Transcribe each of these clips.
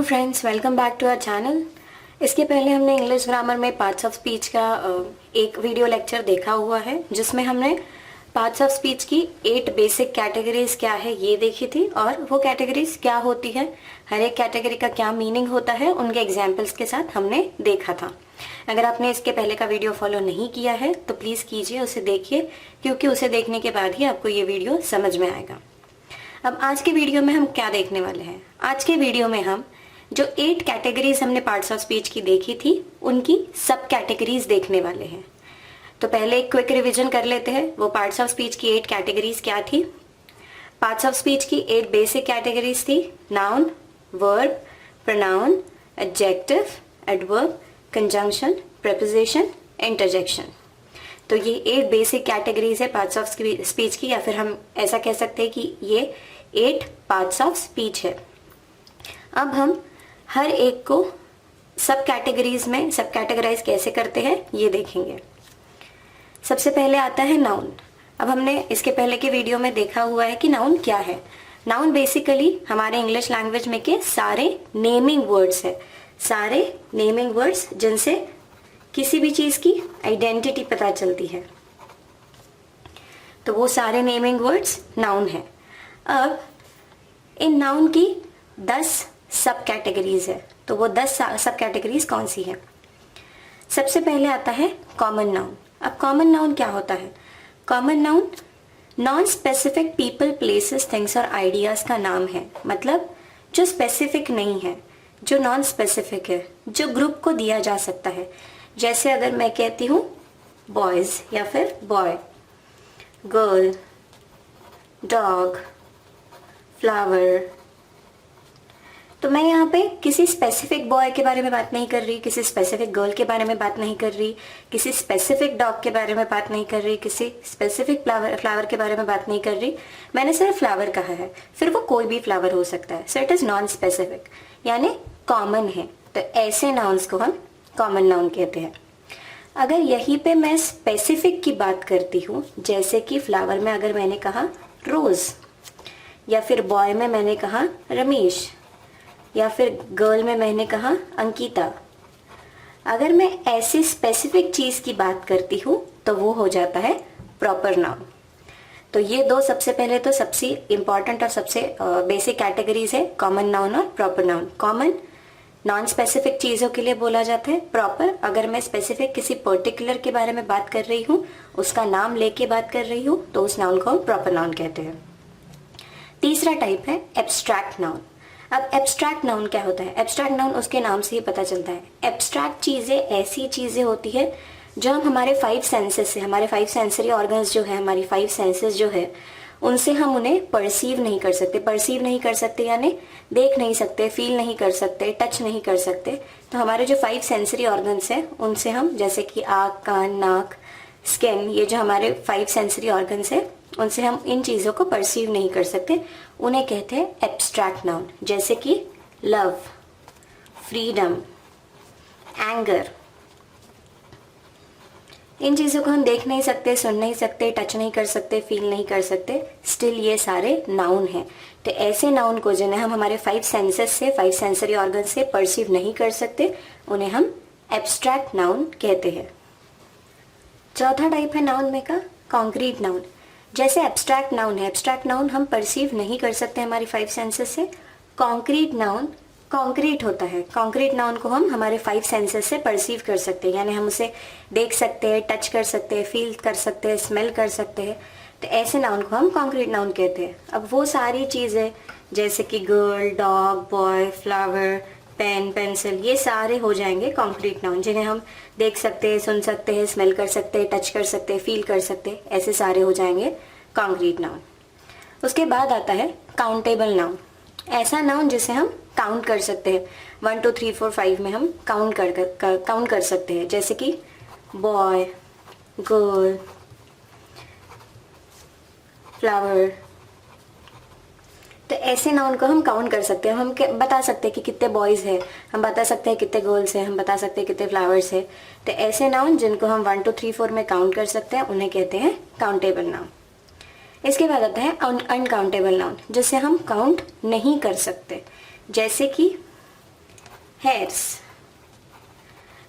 Hello friends, welcome back to our channel. इसके पहले हमने इंग्लिश ग्रामर में पार्ट्स ऑफ स्पीच का एक वीडियो लेक्चर देखा हुआ है, जिसमें हमने पार्ट्स ऑफ स्पीच की 8 बेसिक कैटेगरीज क्या है ये देखी थी, और वो कैटेगरीज क्या होती है, हर एक कैटेगरी का क्या मीनिंग होता है, उनके एग्जाम्पल्स के साथ हमने देखा था। अगर आपने इसके पहले का वीडियो फॉलो नहीं किया है तो प्लीज़ कीजिए, उसे देखिए, क्योंकि उसे देखने के बाद ही आपको ये वीडियो समझ में आएगा। अब आज के वीडियो में हम क्या देखने वाले हैं? आज के वीडियो में हम जो 8 कैटेगरीज हमने पार्ट्स ऑफ स्पीच की देखी थी, उनकी सब कैटेगरीज देखने वाले हैं। तो पहले एक क्विक रिवीजन कर लेते हैं। वो पार्ट्स ऑफ स्पीच की 8 कैटेगरीज क्या थी? पार्ट्स ऑफ स्पीच की 8 बेसिक कैटेगरीज थी: noun, verb, pronoun, adjective, adverb, conjunction, preposition, interjection. तो ये 8 बेसिक कैटेगरीज है पार्ट्स ऑफ स्पीच की, या फिर हम ऐसा कह सकते हैं कि ये 8 पार्ट्स ऑफ स्पीच है। अब हम हर एक को सब कैटेगरीज में सब कैटेगराइज कैसे करते हैं ये देखेंगे। सबसे पहले आता है नाउन। अब हमने इसके पहले के वीडियो में देखा हुआ है कि नाउन क्या है। नाउन बेसिकली हमारे इंग्लिश लैंग्वेज में के सारे नेमिंग वर्ड्स है, सारे नेमिंग वर्ड्स जिनसे किसी भी चीज की आइडेंटिटी पता चलती है, तो वो सारे नेमिंग वर्ड्स नाउन है। अब इन नाउन की 10 सब कैटेगरीज है, तो वो 10 सब कैटेगरीज कौन सी है? सबसे पहले आता है कॉमन नाउन। अब कॉमन नाउन क्या होता है? Common noun non specific people, places, things और आइडियाज का नाम है। मतलब जो स्पेसिफिक नहीं है, जो नॉन स्पेसिफिक है, जो ग्रुप को दिया जा सकता है। जैसे अगर मैं कहती हूँ बॉयज या फिर बॉय, गर्ल, डॉग, फ्लावर, तो मैं यहाँ पे किसी स्पेसिफिक बॉय के बारे में बात नहीं कर रही, किसी स्पेसिफिक गर्ल के बारे में बात नहीं कर रही, किसी स्पेसिफिक डॉग के बारे में बात नहीं कर रही, किसी स्पेसिफिक फ्लावर के बारे में बात नहीं कर रही। मैंने सिर्फ फ्लावर कहा है, फिर वो कोई भी फ्लावर हो सकता है। So it is non specific, यानी कॉमन है। तो ऐसे नाउन्स को हम कॉमन नाउन कहते हैं। अगर यहीं पे मैं स्पेसिफिक की बात करती हूँ, जैसे कि फ्लावर में अगर मैंने कहा रोज, या फिर बॉय में मैंने कहा रमेश, या फिर गर्ल में मैंने कहा अंकिता, अगर मैं ऐसी स्पेसिफिक चीज की बात करती हूँ तो वो हो जाता है प्रॉपर नाउन। तो ये दो सबसे पहले तो सबसे इंपॉर्टेंट और सबसे बेसिक कैटेगरीज है, कॉमन नाउन और proper noun. Common noun specific चीजों के लिए बोला जाता है। प्रॉपर अगर मैं स्पेसिफिक किसी पर्टिकुलर के बारे में बात कर रही हूँ, उसका नाम लेके बात कर रही हूँ, तो उस नाउन को हम प्रॉपर नाउन कहते हैं। तीसरा टाइप है एब्स्ट्रैक्ट नाउन। अब एब्स्ट्रैक्ट नाउन क्या होता है? एब्स्ट्रैक्ट नाउन उसके नाम से ही पता चलता है। एब्स्ट्रैक्ट चीजें ऐसी चीजें होती है जो हम हमारे 5 सेंसेस से, हमारे 5 सेंसरी ऑर्गन्स जो है, हमारी 5 सेंसेस जो है, उनसे हम उन्हें परसीव नहीं कर सकते। परसीव नहीं कर सकते यानी देख नहीं सकते, फील नहीं कर सकते, टच नहीं कर सकते। तो हमारे जो 5 सेंसरी ऑर्गन्स हैं, उनसे हम, जैसे कि आँख, कान, नाक, स्किन, ये जो हमारे 5 सेंसरी ऑर्गन्स है, उनसे हम इन चीजों को परसीव नहीं कर सकते। उन्हें कहते हैं एब्स्ट्रैक्ट नाउन। जैसे कि लव, फ्रीडम, एंगर, इन चीजों को हम देख नहीं सकते, सुन नहीं सकते, टच नहीं कर सकते, फील नहीं कर सकते, स्टिल ये सारे नाउन हैं। तो ऐसे नाउन को जिन्हें हम हमारे 5 सेंसेस से, 5 सेंसरी ऑर्गन से परसीव नहीं कर सकते, उन्हें हम एब्स्ट्रैक्ट नाउन कहते हैं। चौथा टाइप है नाउन में का कॉन्क्रीट नाउन। जैसे एब्स्ट्रैक्ट नाउन है, एब्स्ट्रैक्ट नाउन हम परसीव नहीं कर सकते हमारी 5 सेंसेस से। कॉन्क्रीट नाउन कॉन्क्रीट होता है। कॉन्क्रीट नाउन को हम हमारे 5 सेंसेस से परसीव कर सकते हैं, यानी हम उसे देख सकते हैं, टच कर सकते हैं, फील कर सकते हैं, स्मेल कर सकते हैं। तो ऐसे नाउन को हम कॉन्क्रीट नाउन कहते हैं। अब वो सारी चीज़ें जैसे कि girl, dog, boy, flower, pen, pencil, ये सारे हो जाएंगे कॉन्क्रीट नाउन, जिन्हें हम देख सकते हैं, सुन सकते हैं, स्मेल कर सकते हैं, टच कर सकते हैं, फील कर सकते हैं। ऐसे सारे हो जाएंगे कॉन्क्रीट नाउन। उसके बाद आता है काउंटेबल नाउन। ऐसा नाउन जिसे हम काउंट कर सकते हैं, 1 2 3 4 5 में हम काउंट कर सकते हैं। जैसे कि बॉय, गर्ल, फ्लावर, तो ऐसे नाउन को हम काउंट कर सकते हैं। हम बता सकते हैं कि कितने बॉयज़ हैं, हम बता सकते हैं कितने गर्ल्स हैं, हम बता सकते हैं कितने फ्लावर्स हैं। तो ऐसे नाउन जिनको हम 1 2 3 4 में काउंट कर सकते हैं, उन्हें कहते हैं काउंटेबल नाउन। इसके बाद आता है अनकाउंटेबल नाउन, जिसे हम काउंट नहीं कर सकते। जैसे कि हेयर्स,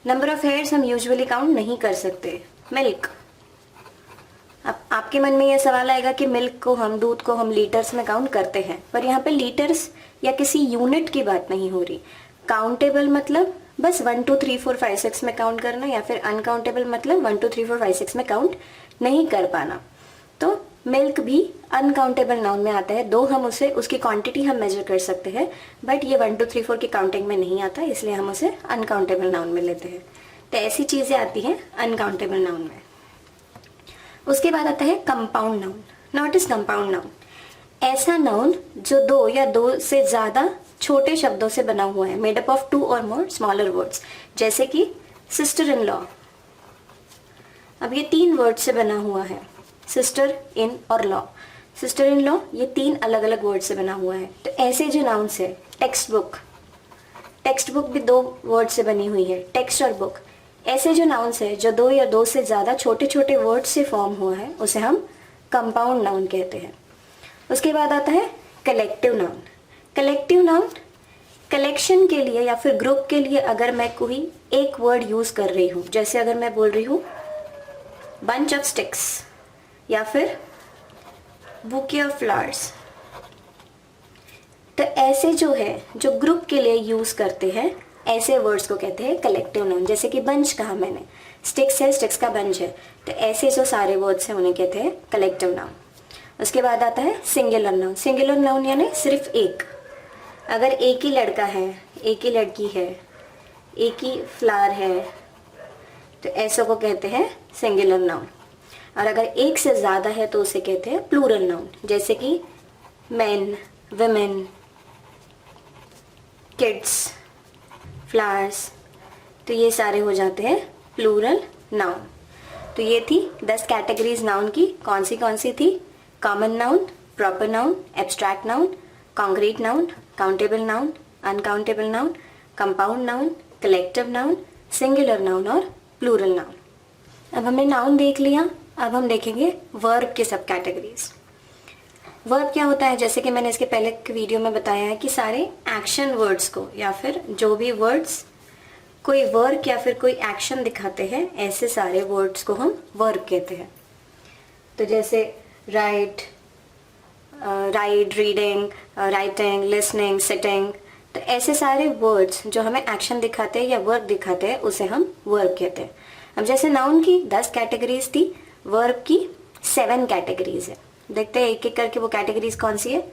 नंबर ऑफ हेयर्स हम यूजुअली काउंट नहीं कर सकते। मिल्क, अब आपके मन में यह सवाल आएगा कि मिल्क को हम, दूध को हम लीटर्स में काउंट करते हैं, पर यहाँ पे लीटर्स या किसी यूनिट की बात नहीं हो रही। काउंटेबल मतलब बस 1 2 3 4 5 6 में काउंट करना, या फिर अनकाउंटेबल मतलब 1 2 3 4 5 6 में काउंट नहीं कर पाना। तो मिल्क भी अनकाउंटेबल नाउन में आता है, दो हम उसे, उसकी क्वांटिटी हम मेजर कर सकते हैं, बट ये 1 2 3 4 की काउंटिंग में नहीं आता, इसलिए हम उसे अनकाउंटेबल नाउन में लेते हैं। तो ऐसी चीजें आती हैं अनकाउंटेबल नाउन में। उसके बाद आता है compound noun. Not is compound noun, ऐसा नाउन जो दो या दो से ज्यादा छोटे शब्दों से बना हुआ है, मेड अप ऑफ 2 और मोर स्मॉलर वर्ड्स, जैसे कि सिस्टर इन लॉ। अब ये 3 वर्ड से बना हुआ है, सिस्टर इन और लॉ। सिस्टर इन लॉ ये 3 अलग अलग वर्ड से बना हुआ है। तो ऐसे जो नाउन्स है, टेक्स्ट बुक, टेक्स्ट बुक भी 2 वर्ड से बनी हुई है, टेक्स्ट और बुक। ऐसे जो नाउन्स है जो 2 या 2 से ज्यादा छोटे छोटे वर्ड से फॉर्म हुआ है, उसे हम कंपाउंड नाउन कहते हैं। उसके बाद आता है collective noun. Collective noun collection के लिए या फिर ग्रुप के लिए अगर मैं कोई एक वर्ड यूज कर रही हूं, जैसे अगर मैं बोल रही हूं बंच ऑफ स्टिक्स या फिर बुके ऑफ फ्लावर्स, तो ऐसे जो है, जो ग्रुप के लिए यूज करते हैं, ऐसे वर्ड्स को कहते हैं कलेक्टिव नाउन। जैसे कि बंच कहा मैंने, स्टिक्स है, स्टिक्स का बंच है, तो ऐसे जो सारे वर्ड्स हैं उन्हें कहते हैं कलेक्टिव नाउन। उसके बाद आता है सिंगुलर नाउन। सिंगुलर नाउन यानी सिर्फ एक, अगर एक ही लड़का है, एक ही लड़की है, एक ही फ्लावर है, तो ऐसों को कहते हैं सिंगुलर नाउन। और अगर एक से ज्यादा है तो उसे कहते हैं प्लूरल नाउन, जैसे कि मेन, वुमेन, किड्स, फ्लावर्स, तो ये सारे हो जाते हैं प्लूरल नाउन। तो ये थी 10 कैटेगरीज नाउन की। कौन सी थी? Common noun, proper noun, abstract noun, concrete noun, countable noun, uncountable noun, compound noun, collective noun, singular noun और प्लूरल नाउन। अब हमने नाउन देख लिया, अब हम देखेंगे वर्ब के सब कैटेगरीज। वर्ब क्या होता है? जैसे कि मैंने इसके पहले के वीडियो में बताया है कि सारे एक्शन वर्ड्स को, या फिर जो भी वर्ड्स कोई वर्क या फिर कोई एक्शन दिखाते हैं, ऐसे सारे वर्ड्स को हम वर्ब कहते हैं। तो जैसे right, reading, writing, listening, sitting, तो ऐसे सारे वर्ड्स जो हमें एक्शन दिखाते हैं या वर्क दिखाते हैं, उसे हम वर्ब कहते हैं। अब जैसे नाउन की 10 कैटेगरीज थी, वर्ब की 7 कैटेगरीज है। देखते हैं एक एक करके वो कैटेगरीज कौन सी है।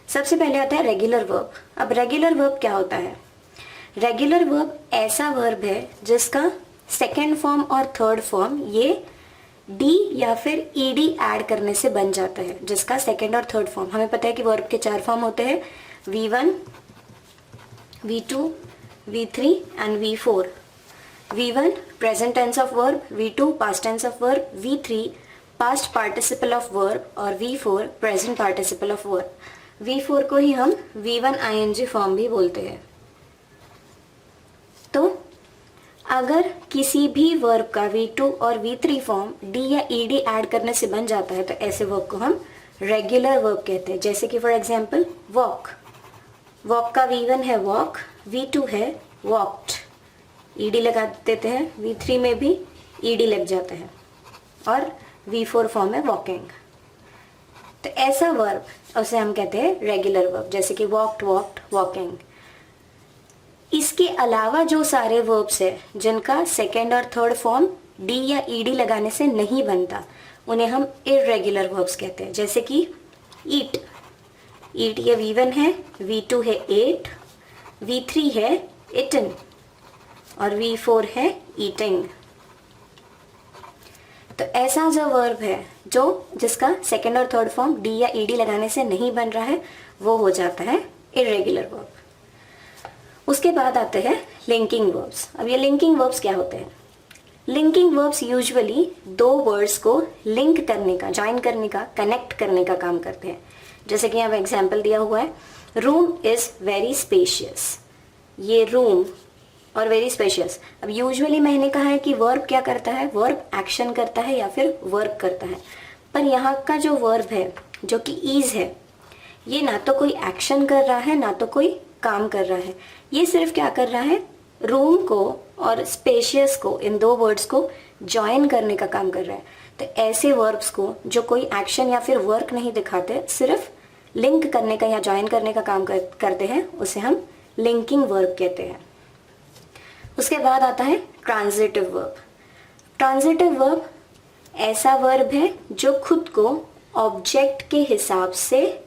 सबसे पहले आता है रेगुलर वर्ब। अब रेगुलर वर्ब क्या होता है? रेगुलर वर्ब ऐसा वर्ब है जिसका सेकेंड फॉर्म और थर्ड फॉर्म ये डी या फिर ईडी ऐड करने से बन जाता है। जिसका सेकेंड और थर्ड फॉर्म, हमें पता है कि वर्ब के 4 फॉर्म होते हैं, V1, V2, V3 and V4। V1 present tense of verb, V2 past tense of verb, V3 past participle of verb और V4 present participle of verb. V4 को ही हम V1 ING फॉर्म भी बोलते हैं। तो अगर किसी भी वर्ब का V2 और V3 फॉर्म D या ED ऐड करने से बन जाता है, तो ऐसे वर्ब को हम रेगुलर वर्ब कहते हैं। जैसे कि फॉर एग्जांपल वॉक, वॉक का V1 है वॉक, V2 है वॉक्ड, ED लगा देते हैं, V3 में भी ED लग जाता है और V4 फॉर्म है वॉकिंग। तो ऐसा वर्ब उसे हम कहते हैं रेगुलर वर्ब, जैसे कि वॉक्ड, वॉक्ड, वॉकिंग। इसके अलावा जो सारे वर्ब्स है जिनका सेकेंड और थर्ड फॉर्म डी या ईडी लगाने से नहीं बनता, उन्हें हम इर्रेगुलर वर्ब्स कहते हैं। जैसे कि ईट, ईट ये V1 है, V2 है एट, V3 है इटन और V4 है ईटिंग। तो ऐसा जो वर्ब है जो जिसका सेकेंड और थर्ड फॉर्म डी या ईडी लगाने से नहीं बन रहा है, वो हो जाता है इर्रेगुलर वर्ब। उसके बाद आते हैं लिंकिंग वर्ब्स। अब ये लिंकिंग वर्ब्स क्या होते हैं? लिंकिंग वर्ब्स यूजुअली दो वर्ड्स को लिंक करने का, ज्वाइन करने का, कनेक्ट करने का काम करते हैं। जैसे कि यहाँ एग्जाम्पल दिया हुआ है, रूम इज वेरी स्पेशियस। ये रूम और वेरी स्पेशियस। अब यूजुअली मैंने कहा है कि वर्ब क्या करता है? वर्ब एक्शन करता है या फिर वर्क करता है। पर यहाँ का जो वर्ब है जो कि इज है, ये ना तो कोई एक्शन कर रहा है ना तो कोई काम कर रहा है। ये सिर्फ क्या कर रहा है? रूम को और स्पेशियस को, इन दो वर्ड्स को ज्वाइन करने का काम कर रहा है। तो ऐसे वर्ब्स को जो कोई एक्शन या फिर वर्क नहीं दिखाते, सिर्फ लिंक करने का या ज्वाइन करने का काम करते हैं, उसे हम लिंकिंग वर्ब कहते हैं। उसके बाद आता है ट्रांजिटिव वर्ब। ट्रांजिटिव वर्ब ऐसा वर्ब है जो खुद को ऑब्जेक्ट के हिसाब से,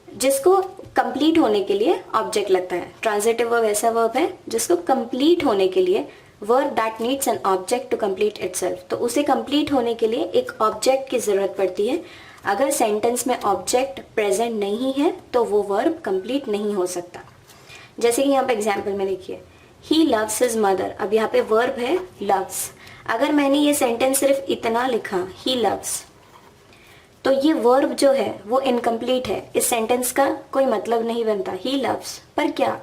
जिसको कंप्लीट होने के लिए ऑब्जेक्ट लगता है। ट्रांजिटिव वर्ब ऐसा वर्ब है जिसको कंप्लीट होने के लिए, verb that needs an object to complete itself, तो उसे कंप्लीट होने के लिए एक ऑब्जेक्ट की जरूरत पड़ती है। अगर सेंटेंस में ऑब्जेक्ट प्रेजेंट नहीं है तो वो वर्ब कंप्लीट नहीं हो सकता। जैसे कि यहाँ पे एग्जाम्पल में देखिए, ही लव्स हिज मदर। अब यहाँ पे वर्ब है लव्स। अगर मैंने ये सेंटेंस सिर्फ इतना लिखा, ही लव्स, तो ये वर्ब जो है वो इनकम्प्लीट है। इस सेंटेंस का कोई मतलब नहीं बनता। ही लव्स पर क्या,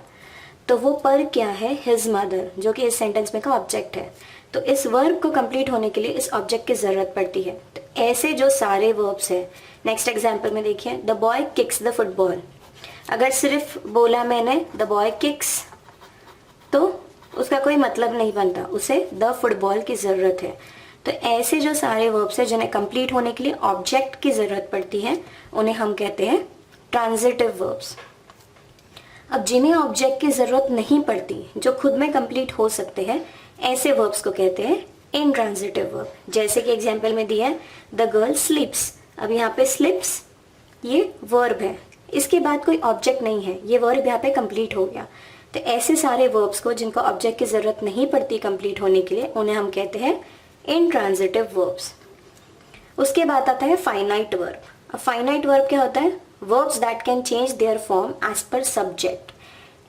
तो वो पर क्या है, हिज मदर, जो कि इस सेंटेंस में का ऑब्जेक्ट है। तो इस वर्ब को कंप्लीट होने के लिए इस ऑब्जेक्ट की जरूरत पड़ती है। तो ऐसे जो सारे वर्ब्स हैं, नेक्स्ट एग्जांपल में देखिए, the boy kicks the football. अगर सिर्फ बोला मैंने द बॉय किक्स, तो उसका कोई मतलब नहीं बनता, उसे द फुटबॉल की जरूरत है। तो ऐसे जो सारे वर्ब्स हैं जिन्हें कंप्लीट होने के लिए ऑब्जेक्ट की जरूरत पड़ती है, उन्हें हम कहते हैं ट्रांजिटिव वर्ब्स। अब जिन्हें ऑब्जेक्ट की जरूरत नहीं पड़ती, जो खुद में कंप्लीट हो सकते हैं, ऐसे वर्ब्स को कहते हैं इनट्रांजिटिव वर्ब। जैसे कि एग्जांपल में दिया है, द गर्ल स्लीप्स। अब यहाँ पे स्लीप्स ये वर्ब है, इसके बाद कोई ऑब्जेक्ट नहीं है, ये वर्ब यहाँ पे कंप्लीट हो गया। तो ऐसे सारे वर्ब्स को जिनको ऑब्जेक्ट की जरूरत नहीं पड़ती कंप्लीट होने के लिए, उन्हें हम कहते हैं इनट्रांजिटिव वर्ब्स। उसके बाद आता है फाइनाइट वर्ब। अब फाइनाइट वर्ब क्या होता है, verbs that can change their form as per subject.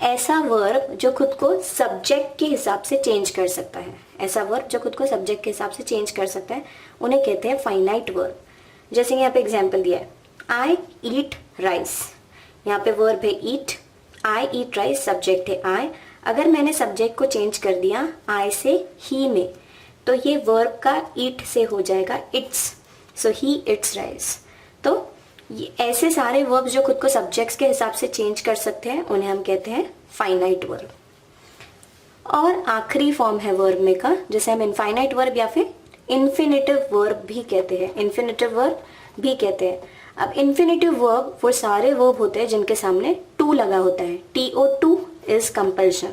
ऐसा वर्ब जो खुद को सब्जेक्ट के हिसाब से चेंज कर सकता है, ऐसा वर्ब जो खुद को सब्जेक्ट के हिसाब से चेंज कर सकता है, उन्हें कहते हैं फाइनाइट वर्ब। जैसे यहाँ पे एग्जांपल दिया है, आई ईट राइस। यहाँ पे वर्ब है ईट, आई ईट राइस सब्जेक्ट है आई। अगर मैंने सब्जेक्ट को चेंज कर दिया आई से ही में, तो ये वर्ब का ईट से हो जाएगा it's, so he it's rice. तो ये ऐसे सारे वर्ब्स जो खुद को सब्जेक्ट्स के हिसाब से चेंज कर सकते हैं, उन्हें हम कहते हैं फाइनाइट वर्ब। और आखिरी फॉर्म है वर्ब में का, जिसे हम इनफाइनाइट वर्ब या फिर इन्फिनिटिव वर्ब भी कहते हैं, इन्फिनिटिव वर्ब भी कहते हैं। अब इन्फिनिटिव वर्ब वो सारे वर्ब होते हैं जिनके सामने टू लगा होता है, TO2 इज कंपल्शन।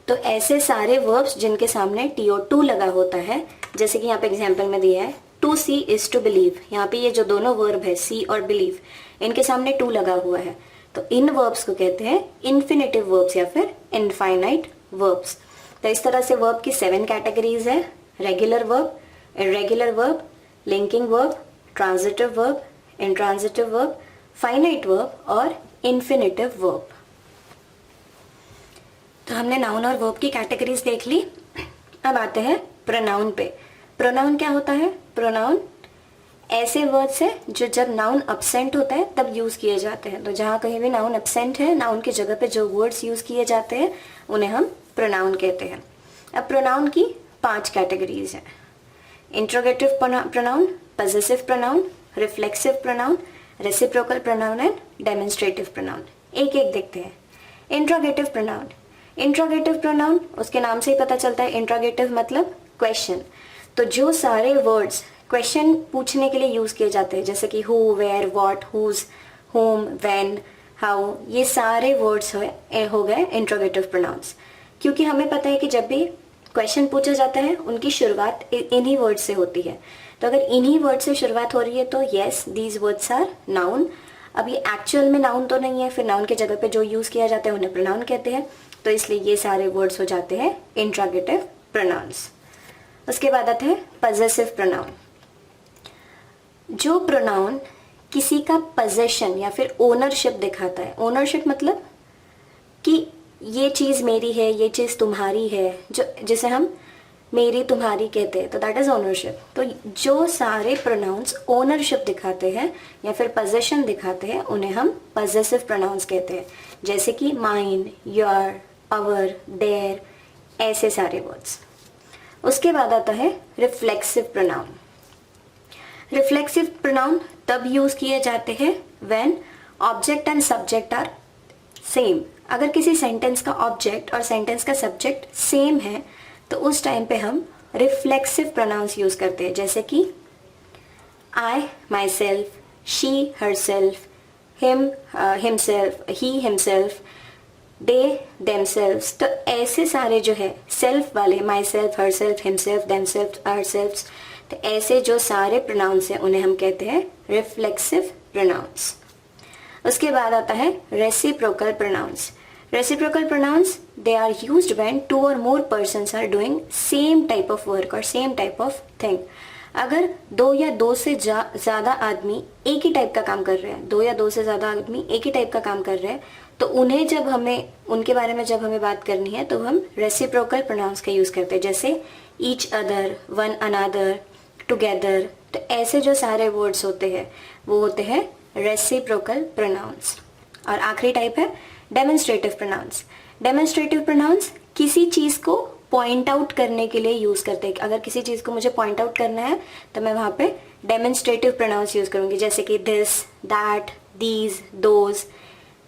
तो ऐसे सारे वर्ब्स जिनके सामने TO2 लगा होता है, जैसे कि यहाँ पे एग्जांपल में दिया है, to see is to believe. यहाँ पे ये जो दोनों वर्ब है सी और बिलीव, इनके सामने टू लगा हुआ है, तो इन वर्ब्स को कहते हैं इन्फिनिटिव वर्ब्स या फिर इनफाइनाइट वर्ब्स। तो इस तरह से वर्ब की 7 कैटेगरीज है, regular verb, irregular verb, linking verb, transitive verb, intransitive verb, finite verb और इन्फिनिटिव वर्ब। तो हमने नाउन और वर्ब की कैटेगरीज देख ली। अब आते हैं प्रोनाउन पे। प्रोनाउन क्या होता है, प्रोनाउन ऐसे वर्ड्स है जो जब नाउन एब्सेंट होता है तब यूज किए जाते हैं। तो जहाँ कहीं भी नाउन एब्सेंट है, नाउन की जगह पे जो वर्ड्स यूज किए जाते हैं उन्हें हम प्रोनाउन कहते हैं। अब प्रोनाउन की 5 कैटेगरीज हैं, interrogative pronoun, possessive pronoun, reflexive pronoun, reciprocal pronoun and demonstrative pronoun. एक एक देखते हैं। इंट्रोगेटिव प्रोनाउन, इंट्रोगेटिव प्रोनाउन उसके नाम से ही पता चलता है, इंट्रोगेटिव मतलब क्वेश्चन। तो जो सारे वर्ड्स क्वेश्चन पूछने के लिए यूज किए जाते हैं, जैसे कि who, where, what, whose, whom, when, how, ये सारे वर्ड्स हो गए इंट्रोगेटिव प्रोनाउंस। क्योंकि हमें पता है कि जब भी क्वेश्चन पूछा जाता है उनकी शुरुआत इन्हीं वर्ड से होती है। तो अगर इन्हीं वर्ड से शुरुआत हो रही है तो yes these words are noun. अब ये एक्चुअल में नाउन तो नहीं है, फिर नाउन की जगह पे जो यूज किया जाता है उन्हें प्रोनाउन कहते हैं। तो इसलिए ये सारे वर्ड्स हो जाते हैं इंट्रोगेटिव प्रोनाउंस। उसके बाद आते हैं पजेसिव प्रोनाउन। जो प्रोनाउन किसी का पोजेशन या फिर ओनरशिप दिखाता है, ओनरशिप मतलब कि ये चीज़ मेरी है, ये चीज़ तुम्हारी है, जिसे हम मेरी तुम्हारी कहते हैं, तो दैट इज ओनरशिप। तो जो सारे प्रोनाउंस ओनरशिप दिखाते हैं या फिर पोजेशन दिखाते हैं उन्हें हम पजेसिव प्रोनाउंस कहते हैं। जैसे कि माइन, योर, आवर, देयर, ऐसे सारे वर्ड्स। उसके बाद आता है रिफ्लेक्सिव प्रोनाउन। रिफ्लेक्सिव प्रोनाउन तब यूज किए जाते हैं when object and subject are same. अगर किसी सेंटेंस का ऑब्जेक्ट और सेंटेंस का सब्जेक्ट सेम है तो उस टाइम पे हम रिफ्लेक्सिव प्रोनाउंस यूज करते हैं, जैसे कि I myself, she herself, him himself, he himself, they themselves. तो ऐसे सारे जो है सेल्फ वाले, myself, herself, himself, themself, herself, तो ऐसे जो सारे प्रोनाउंस हैं उन्हें हम कहते हैं रिफ्लेक्सिव प्रोनाउंस। उसके बाद आता है reciprocal pronouns. Reciprocal pronouns they are used when 2 और more persons are doing same type of work और same type of thing। अगर 2 या 2 से ज़्यादा आदमी एक ही टाइप का काम कर रहे हैं, 2 या 2 से ज़्यादा आदमी एक ही टाइप का काम कर रहे हैं, तो उन्हें जब हमें उनके बारे में जब हमें बात करनी है तो हम रेसिप्रोकल प्रोनाउंस का यूज़ करते हैं, जैसे each other, one another, together. तो ऐसे जो सारे वर्ड्स होते हैं वो होते हैं रेसिप्रोकल प्रोनाउंस। और आखिरी टाइप है डेमोन्स्ट्रेटिव प्रोनाउंस। डेमोन्स्ट्रेटिव प्रोनाउंस किसी चीज़ को पॉइंट आउट करने के लिए यूज़ करते हैं। अगर किसी चीज़ को मुझे पॉइंट आउट करना है तो मैं वहाँ पे डेमोन्स्ट्रेटिव प्रोनाउंस यूज़ करूँगी, जैसे कि दिस, दैट, दीज, दोज।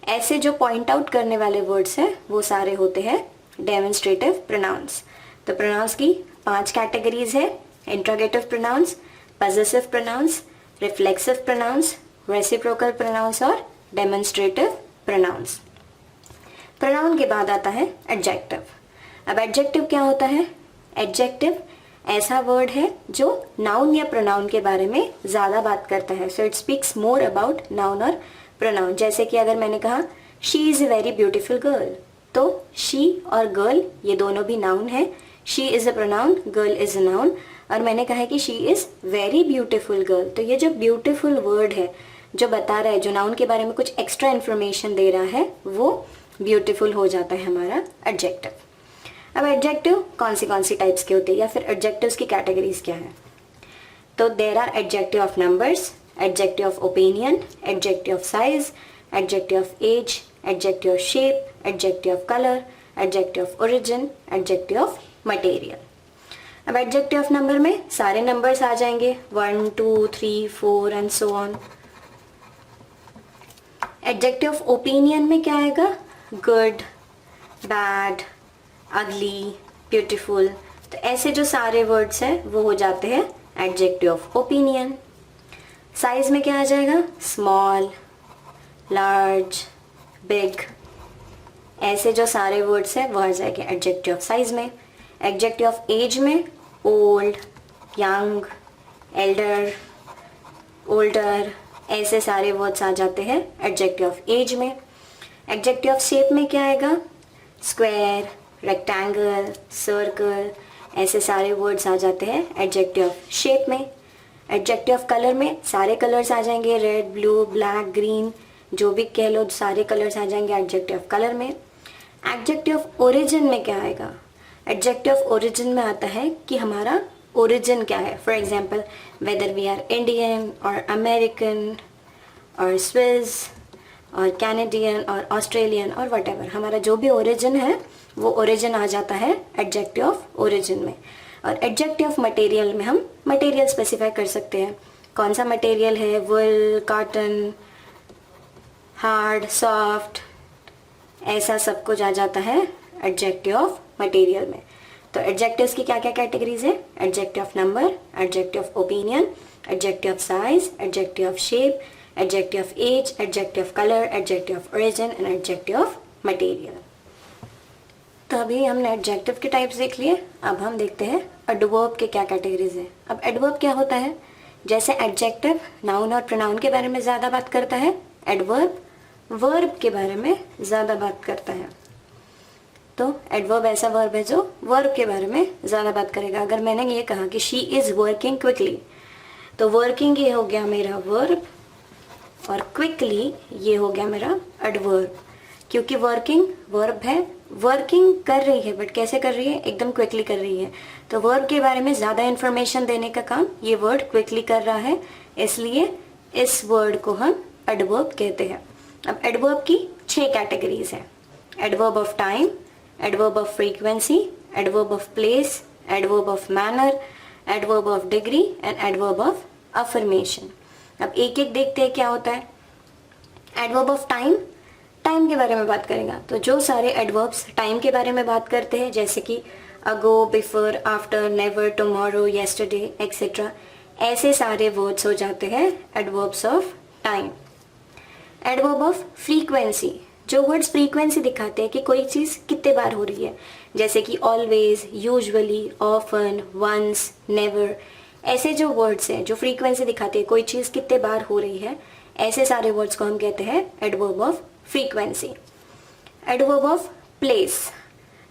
ऐसे जो पॉइंट आउट करने वाले वर्ड्स हैं वो सारे होते हैं डेमोन्स्ट्रेटिव प्रोनाउंस। तो प्रोनाउंस की 5 कैटेगरीज है: interrogative pronouns, possessive pronouns, reflexive pronouns, reciprocal pronouns और डेमोन्स्ट्रेटिव प्रोनाउंस। प्रोनाउन के बाद आता है एडजेक्टिव। अब एडजेक्टिव क्या होता है? एडजेक्टिव ऐसा वर्ड है जो नाउन या प्रोनाउन के बारे में ज़्यादा बात करता है। So it speaks more about noun और प्रोनाउन। जैसे कि अगर मैंने कहा she is a very beautiful girl, तो शी और गर्ल ये दोनों भी नाउन है। She is a pronoun, girl is a noun. और मैंने कहा है कि she is very beautiful girl, तो ये जो ब्यूटीफुल वर्ड है जो बता रहा है, जो नाउन के बारे में कुछ एक्स्ट्रा इन्फॉर्मेशन दे रहा है, वो ब्यूटीफुल हो जाता है हमारा एडजेक्टिव। अब एडजेक्टिव कौन सी टाइप्स के होते हैं या फिर एडजेक्टिव्स की कैटेगरीज क्या है? तो there are adjective of numbers, adjective of opinion, adjective of size, adjective of age, adjective of shape, adjective of colour, adjective of origin, adjective of material. अब एडजेक्टिव ऑफ नंबर में सारे numbers आ जाएंगे, 1, 2, 3, 4 and so on. Adjective of opinion में क्या आएगा? Good, bad, ugly, beautiful. तो ऐसे जो सारे वर्ड्स हैं वो हो जाते हैं एडजेक्टिव ऑफ ओपिनियन। साइज में क्या आ जाएगा? Small, large, big. ऐसे जो सारे वर्ड्स हैं वो आ जाएंगे एडजेक्टिव ऑफ साइज में। एडजेक्टिव ऑफ एज में ओल्ड, यंग, एल्डर, ओल्डर, ऐसे सारे वर्ड्स आ जाते हैं एडजेक्टिव ऑफ एज में। एडजेक्टिव ऑफ शेप में क्या आएगा? स्क्वायर, रेक्टेंगल, सर्कल, ऐसे सारे वर्ड्स आ जाते हैं एडजेक्टिव ऑफ शेप में। एडजेक्टिव ऑफ कलर में सारे कलर्स आ जाएंगे, रेड, ब्लू, ब्लैक, ग्रीन, जो भी कह लो, सारे कलर्स आ जाएंगे एडजेक्टिव ऑफ कलर में। एडजेक्टिव ऑफ ओरिजिन में क्या आएगा? एडजेक्टिव ऑफ ओरिजिन में आता है कि हमारा ओरिजिन क्या है। For example, whether we are Indian और अमेरिकन और स्विस और कैनेडियन और ऑस्ट्रेलियन और वटेवर, हमारा जो भी ओरिजिन है वो ओरिजिन आ जाता है एडजेक्टिव ऑफ ओरिजिन में। और एडजेक्टिव ऑफ मटेरियल में हम मटेरियल स्पेसिफाई कर सकते हैं, कौन सा मटेरियल है, वुल, कॉटन, हार्ड, सॉफ्ट, ऐसा सब कुछ आ जाता है एडजेक्टिव ऑफ मटेरियल में। तो एडजेक्टिव्स की क्या क्या कैटेगरीज है? Adjective of number, adjective of opinion, adjective of size, adjective of shape, adjective of age, adjective of colour, adjective of origin and adjective of material. तो अभी हमने एडजेक्टिव के टाइप्स देख लिए। अब हम देखते हैं एडवर्ब के क्या कैटेगरीज है। अब एडवर्ब क्या होता है? जैसे एडजेक्टिव नाउन और प्रोनाउन के बारे में ज़्यादा बात करता है, एडवर्ब वर्ब के बारे में ज़्यादा बात करता है। तो एडवर्ब ऐसा वर्ब है जो वर्ब के बारे में ज़्यादा बात करेगा। अगर मैंने ये कहा कि शी इज़ वर्किंग क्विकली, तो वर्किंग ये हो गया मेरा वर्ब और क्विकली ये हो गया मेरा एडवर्ब। क्योंकि वर्किंग वर्ब है, वर्किंग कर रही है, बट कैसे कर रही है? एकदम क्विकली कर रही है। तो वर्ब के बारे में ज़्यादा इन्फॉर्मेशन देने का काम ये वर्ड क्विकली कर रहा है, इसलिए इस वर्ड को हम एडवर्ब कहते हैं। अब एडवर्ब की 6 कैटेगरीज हैं: adverb of time, adverb of frequency, adverb of place, adverb of manner, adverb of degree and adverb of affirmation. अब एक एक देखते हैं क्या होता है। एडवर्ब ऑफ टाइम, टाइम के बारे में बात करेंगे तो जो सारे एडवर्ब्स टाइम के बारे में बात करते हैं जैसे कि ago, before, after, never, tomorrow, yesterday etcetera, ऐसे सारे वर्ड्स हो जाते हैं adverbs of time. Adverb of frequency, जो वर्ड्स फ्रीक्वेंसी दिखाते हैं कि कोई चीज़ कितने बार हो रही है, जैसे कि always, usually, often, once, never, ऐसे जो वर्ड्स हैं जो फ्रीक्वेंसी दिखाते हैं कोई चीज़ कितने बार हो रही है, ऐसे सारे वर्ड्स को हम कहते हैं adverb of frequency. Adverb of place,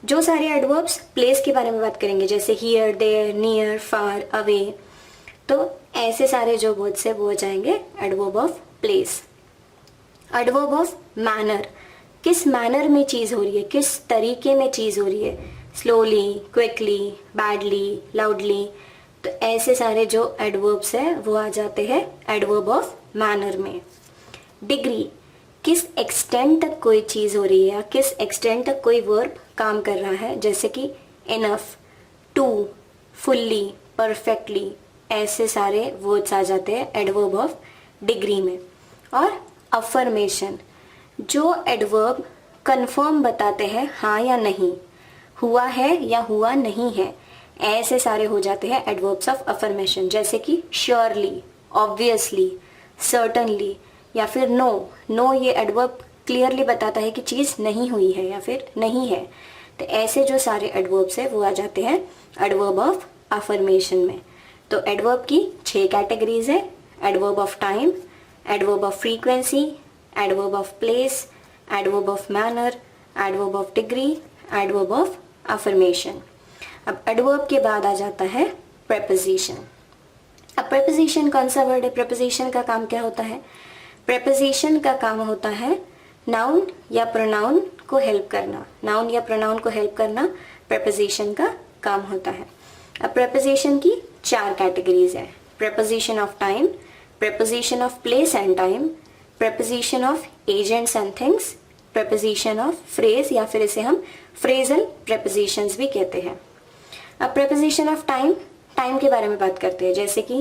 जो सारे एडवर्ब्स प्लेस के बारे में बात करेंगे जैसे here, there, near, far, away, तो ऐसे सारे जो वर्ड्स है वो हो जाएंगे adverb of place. Adverb of manner, किस मैनर में चीज़ हो रही है, किस तरीके में चीज़ हो रही है, स्लोली, क्विकली, बैडली, लाउडली, तो ऐसे सारे जो एडवर्ब्स है वो आ जाते हैं एडवर्ब ऑफ मैनर में। डिग्री, किस एक्सटेंट तक कोई चीज़ हो रही है या किस एक्सटेंट तक कोई वर्ब काम कर रहा है, जैसे कि इनफ, टू, फुल्ली, परफेक्टली, ऐसे सारे वर्ड्स आ जाते हैं एडवर्ब ऑफ डिग्री में। और अफर्मेशन, जो एडवर्ब कंफर्म बताते हैं हाँ या नहीं, हुआ है या हुआ नहीं है, ऐसे सारे हो जाते हैं एडवर्ब्स ऑफ अफर्मेशन, जैसे कि श्योरली, ऑब्वियसली, सर्टनली या फिर नो। नो ये एडवर्ब क्लियरली बताता है कि चीज़ नहीं हुई है या फिर नहीं है, तो ऐसे जो सारे एडवर्ब्स है वो आ जाते हैं एडवर्ब ऑफ अफर्मेशन में। तो एडवर्ब की 6 कैटेगरीज है, adverb of time, adverb of frequency, adverb of place, adverb of manner, adverb of degree, adverb of affirmation. अब एडवर्ब के बाद आ जाता है प्रेपोजिशन। अब प्रेपोजिशन कौन सा वर्ड है, प्रेपोजिशन का काम क्या होता है? प्रेपोजिशन का काम होता है नाउन या प्रोनाउन को हेल्प करना, नाउन या प्रोनाउन को हेल्प करना प्रेपोजिशन का काम होता है। अब प्रेपोजिशन की 4 कैटेगरीज है, preposition of time, preposition of place and time, preposition of agents and things, preposition of phrase या फिर इसे हम फ्रेजल प्रेपोजिशंस भी कहते हैं। अब प्रेपोजिशन ऑफ टाइम, टाइम के बारे में बात करते हैं जैसे कि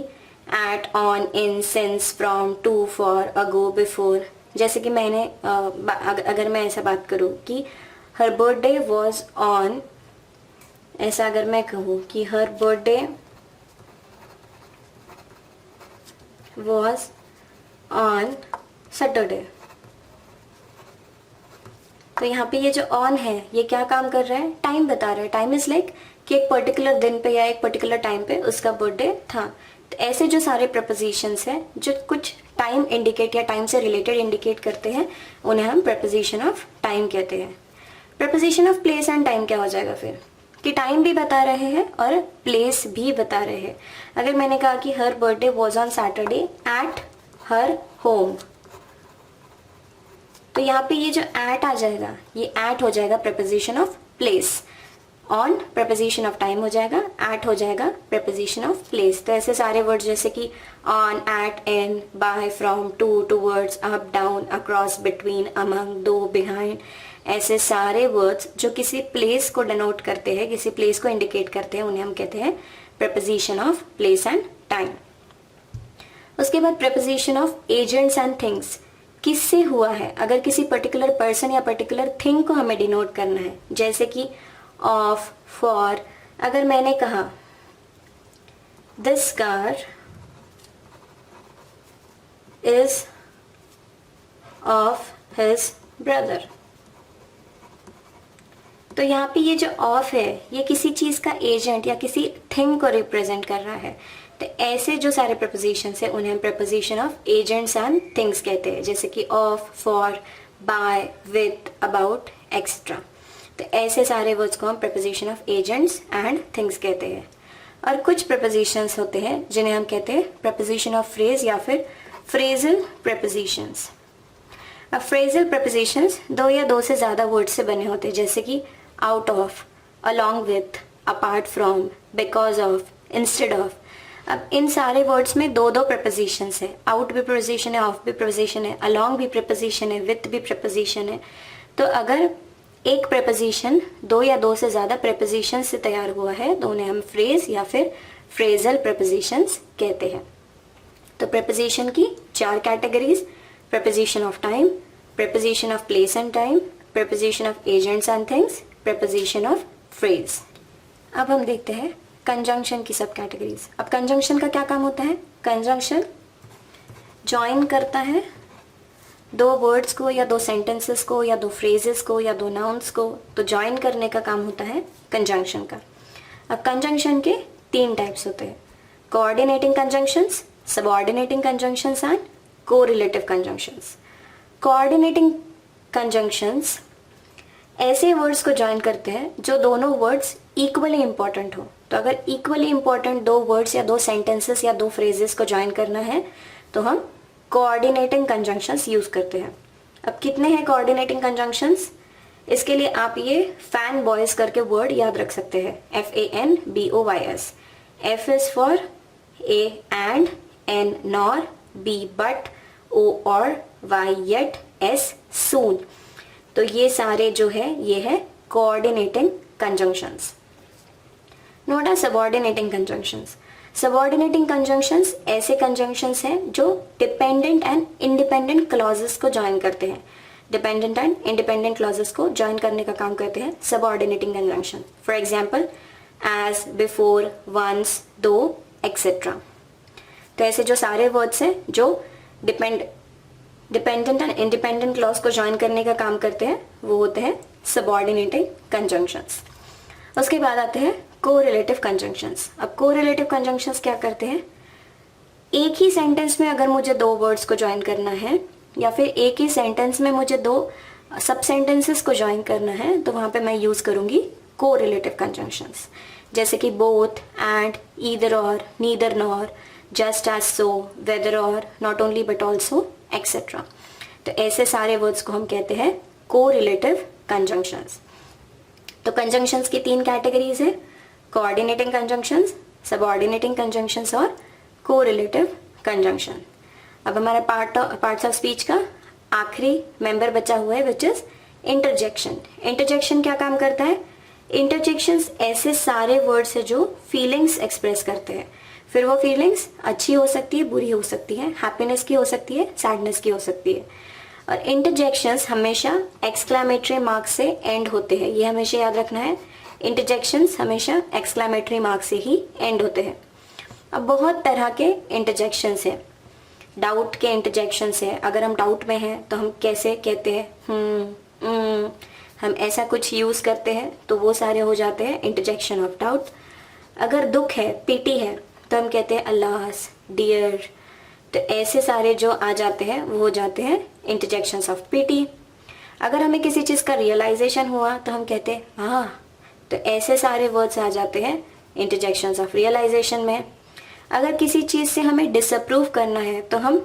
at, on, in, since, from, to, for, ago, before, जैसे कि मैंने अगर मैं ऐसा बात करूँ कि हर बर्थडे वॉज ऑन, ऐसा अगर मैं कहूँ कि her birthday was on Saturday, तो यहाँ पे ये जो ऑन है ये क्या काम कर रहा है, टाइम बता रहा है। टाइम इज लाइक कि एक पर्टिकुलर दिन पे या एक पर्टिकुलर टाइम पे उसका बर्थडे था। तो ऐसे जो सारे प्रपोजिशंस हैं जो कुछ टाइम इंडिकेट या टाइम से रिलेटेड इंडिकेट करते हैं उन्हें हम प्रपोजिशन ऑफ टाइम कहते हैं। Preposition of place and time क्या हो जाएगा फिर, कि टाइम भी बता रहे हैं और प्लेस भी बता रहे हैं। अगर मैंने कहा कि her birthday was on Saturday at her home, तो यहाँ पे ये जो एट आ जाएगा ये एट हो जाएगा preposition of place, on preposition of time हो जाएगा, एट हो जाएगा प्रपोजिशन ऑफ प्लेस। तो ऐसे सारे वर्ड्स जैसे कि on, at, in, by, from, to, towards, up, down, across, between, among, दो, बिहाइंड, ऐसे सारे वर्ड्स जो किसी प्लेस को डिनोट करते हैं, किसी प्लेस को इंडिकेट करते हैं, उन्हें हम कहते हैं preposition of place and time. उसके बाद preposition of agents and things, किससे हुआ है, अगर किसी पर्टिकुलर पर्सन या पर्टिकुलर थिंग को हमें डिनोट करना है, जैसे कि ऑफ, फॉर, अगर मैंने कहा this car is of his brother, तो यहाँ पे ये जो ऑफ है ये किसी चीज का एजेंट या किसी थिंग को रिप्रेजेंट कर रहा है। तो ऐसे जो सारे प्रपोजिशंस है उन्हें हम preposition of agents and things कहते हैं, जैसे कि of, for, by, with, about, etcetera. तो ऐसे सारे वर्ड्स को हम preposition of agents and things कहते हैं। और कुछ प्रपोजिशंस होते हैं जिन्हें हम कहते हैं प्रपोजिशन ऑफ फ्रेज या फिर फ्रेजल प्रपोजिशंस। अब फ्रेजल प्रपोजिशंस 2 या 2 से ज़्यादा वर्ड से बने होते हैं, जैसे कि out of, along with, apart from, because of, instead of. अब इन सारे वर्ड्स में 2-2 प्रपोजिशंस है, आउट भी प्रपोजिशन है, ऑफ भी प्रपोजिशन है, अलोंग भी प्रपोजिशन है, विथ भी प्रपोजिशन है। तो अगर एक प्रपोजिशन 2 या 2 से ज़्यादा प्रपोजिशन से तैयार हुआ है तो उन्हें हम फ्रेज या फिर फ्रेजल प्रपोजिशंस कहते हैं। तो प्रपोजिशन की 4 categories, preposition of time, preposition of place and time, preposition of agents and things, preposition of phrase. अब हम देखते हैं कंजंक्शन की सब कैटेगरीज. अब कंजंक्शन का क्या काम होता है? कंजंक्शन ज्वाइन करता है दो वर्ड्स को या दो सेंटेंसेस को या दो फ्रेजेस को या दो नाउन्स को, तो ज्वाइन करने का काम होता है कंजंक्शन का. अब कंजंक्शन के तीन टाइप्स होते हैं: coordinating conjunctions, subordinating conjunctions and correlative conjunctions. Coordinating conjunctions ऐसे वर्ड्स को ज्वाइन करते हैं जो दोनों वर्ड्स इक्वली इंपॉर्टेंट हो. तो अगर इक्वली इंपॉर्टेंट दो वर्ड्स या दो सेंटेंसेस या दो फ्रेजेस को ज्वाइन करना है तो हम कोऑर्डिनेटिंग कंजंक्शंस यूज करते हैं. अब कितने हैं कोऑर्डिनेटिंग कंजंक्शंस? इसके लिए आप ये फैन बॉयज करके वर्ड याद रख सकते हैं. FANBOYS. F is for A and, N nor, B but, O or, Y yet, S soon. तो ये सारे जो है ये है coordinating conjunctions. Note are subordinating conjunctions. Subordinating conjunctions ऐसे कंजंक्शंस हैं जो डिपेंडेंट एंड इंडिपेंडेंट क्लॉजेस को ज्वाइन करते हैं. डिपेंडेंट एंड इंडिपेंडेंट क्लॉजेस को ज्वाइन करने का काम करते हैं subordinating conjunction. For example as, before, once, though, etcetera. तो ऐसे जो सारे वर्ड्स हैं जो डिपेंडेंट एंड इंडिपेंडेंट क्लॉज को ज्वाइन करने का काम करते हैं वो होते हैं सबऑर्डिनेटिंग कंजंक्शंस. उसके बाद आते हैं कोरिलेटिव कंजंक्शंस. अब कोरिलेटिव कंजंक्शंस क्या करते हैं? एक ही सेंटेंस में अगर मुझे दो वर्ड्स को ज्वाइन करना है या फिर एक ही सेंटेंस में मुझे दो सब सेंटेंसेस को ज्वाइन करना है तो वहां पे मैं यूज करूंगी कोरिलेटिव कंजंक्शंस. जैसे कि बोथ, एंड, ईदर और, नीदर नॉर, जस्ट एज सो, वेदर और, not only but also, etcetera. तो ऐसे सारे वर्ड्स को हम कहते हैं कोरिलेटिव कंजंक्शंस. तो कंजंक्शंस की तीन कैटेगरीज है: कोऑर्डिनेटिंग कंजंक्शंस, सबऑर्डिनेटिंग कंजंक्शंस और कोरिलेटिव कंजंक्शन. अब हमारा पार्ट्स ऑफ स्पीच का आखिरी मेंबर बचा हुआ है विच इज इंटरजेक्शन. इंटरजेक्शन क्या काम करता है? इंटरजेक्शंस ऐसे सारे वर्ड्स है जो फीलिंग्स एक्सप्रेस करते हैं. फिर वो फीलिंग्स अच्छी हो सकती है, बुरी हो सकती है, हैप्पीनेस की हो सकती है, सैडनेस की हो सकती है. और इंटरजेक्शंस हमेशा एक्सक्लेमेटरी मार्क से एंड होते हैं. ये हमेशा याद रखना है. इंटरजेक्शंस हमेशा एक्सक्लेमेटरी मार्क से ही एंड होते हैं. अब बहुत तरह के इंटरजेक्शंस हैं. डाउट के इंटरजेक्शंस है. अगर हम डाउट में हैं तो हम कैसे कहते हैं? हम ऐसा कुछ यूज करते हैं तो वो सारे हो जाते हैं इंटरजेक्शन ऑफ डाउट. अगर दुख है, पीटी है, तो हम कहते हैं अल्लास, डियर. तो ऐसे सारे जो आ जाते हैं वो हो जाते हैं इंटरजेक्शंस ऑफ पीटी. अगर हमें किसी चीज का रियलाइजेशन हुआ तो हम कहते हैं हाँ. तो ऐसे सारे वर्ड्स आ जाते हैं इंटरजेक्शंस ऑफ रियलाइजेशन में. अगर किसी चीज से हमें डिसअप्रूव करना है तो हम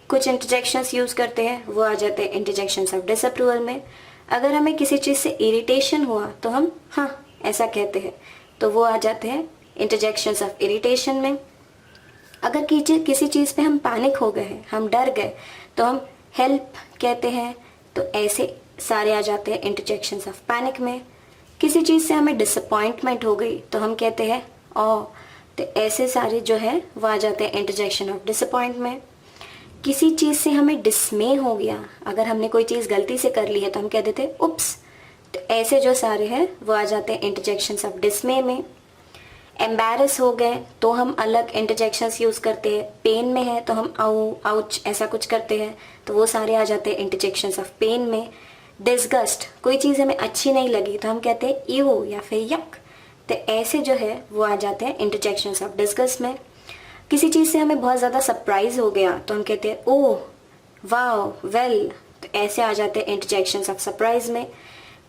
कुछ इंटरजेक्शंस यूज करते हैं, वो आ जाते हैं इंटरजेक्शंस ऑफ डिसअप्रूवल में. अगर हमें किसी चीज से इरिटेशन हुआ तो हम हाँ ऐसा कहते हैं, तो वो आ जाते हैं इंटरजेक्शंस ऑफ इरिटेशन में. अगर किसी चीज पे हम पैनिक हो गए हैं, हम डर गए, तो हम हेल्प कहते हैं, तो ऐसे सारे आ जाते हैं इंटरजेक्शंस ऑफ पैनिक में. किसी चीज से हमें डिसअपॉइंटमेंट हो गई तो हम कहते हैं ओ. तो ऐसे सारे जो है वो आ जाते हैं इंटरजेक्शन ऑफ डिसअपॉइंटमेंट. किसी चीज से हमें डिसमे हो गया, अगर हमने कोई चीज गलती से कर ली है तो हम कह देते हैं उप्स. तो ऐसे जो सारे हैं वो आ जाते हैं इंटरजेक्शंस ऑफ डिसमे में. एम्बैरस हो गए तो हम अलग इंटरजेक्शंस यूज करते हैं. पेन में है तो हम आउ, आउच ऐसा कुछ करते हैं, तो वो सारे आ जाते हैं इंटरजेक्शंस ऑफ पेन में. डिसगस्ट, कोई चीज हमें अच्छी नहीं लगी तो हम कहते हैं ईवो या फिर यक. तो ऐसे जो है वो आ जाते हैं इंटरजेक्शंस ऑफ डिसगस्ट में. किसी चीज से हमें बहुत ज्यादा सरप्राइज हो गया तो हम कहते हैं ओह, वाओ, वेल. तो ऐसे आ जाते हैं इंटरजेक्शंस ऑफ सरप्राइज में.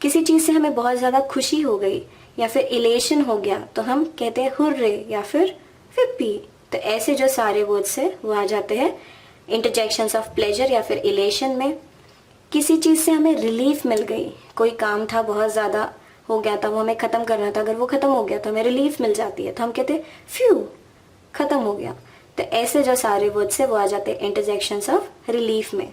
किसी चीज से हमें बहुत ज्यादा खुशी हो गई या फिर इलेशन हो गया तो हम कहते हैं हुर्रे या फिर फिप्पी. तो ऐसे जो सारे वर्ड्स है वो आ जाते हैं इंटरजेक्शंस ऑफ प्लेजर या फिर इलेशन में. किसी चीज से हमें रिलीफ मिल गई, कोई काम था बहुत ज्यादा हो गया था, वो हमें खत्म करना था, अगर वो खत्म हो गया तो हमें रिलीफ मिल जाती है, तो हम कहते हैं फ्यू, खत्म हो गया. तो ऐसे जो सारे वर्ड्स है वो आ जाते हैं इंटरजेक्शंस ऑफ रिलीफ में.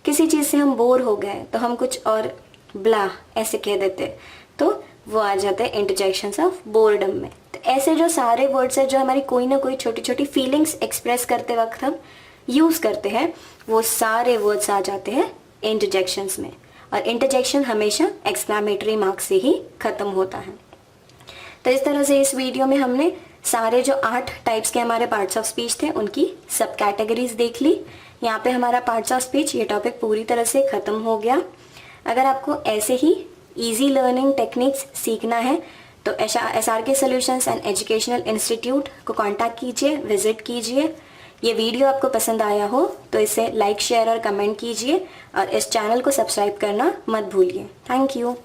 किसी चीज से हम बोर हो गए तो हम कुछ और ब्ला ऐसे कह देते, तो वो आ जाते हैं इंटरजेक्शंस ऑफ बोर्डम में. तो ऐसे जो सारे वर्ड्स है जो हमारी कोई ना कोई छोटी छोटी फीलिंग्स एक्सप्रेस करते वक्त हम यूज करते हैं, वो सारे वर्ड्स आ जाते हैं इंटरजेक्शंस में, और इंटरजेक्शन हमेशा एक्सक्लेमेटरी मार्क से ही खत्म होता है। तो इस तरह से इस वीडियो में हमने सारे जो 8 टाइप्स के हमारे पार्ट्स ऑफ स्पीच थे उनकी सब कैटेगरीज देख ली। यहाँ पे हमारा पार्ट्स ऑफ स्पीच ये टॉपिक पूरी तरह से खत्म हो गया। अगर आपको ऐसे ही इजी लर्निंग टेक्निक्स सीखना है तो SRK solutions and educational institute को कांटेक्ट कीजिए, विजिट कीजिए। ये वीडियो आपको पसंद आया हो तो इसे लाइक, शेयर और कमेंट कीजिए, और इस चैनल को सब्सक्राइब करना मत भूलिए। Thank you.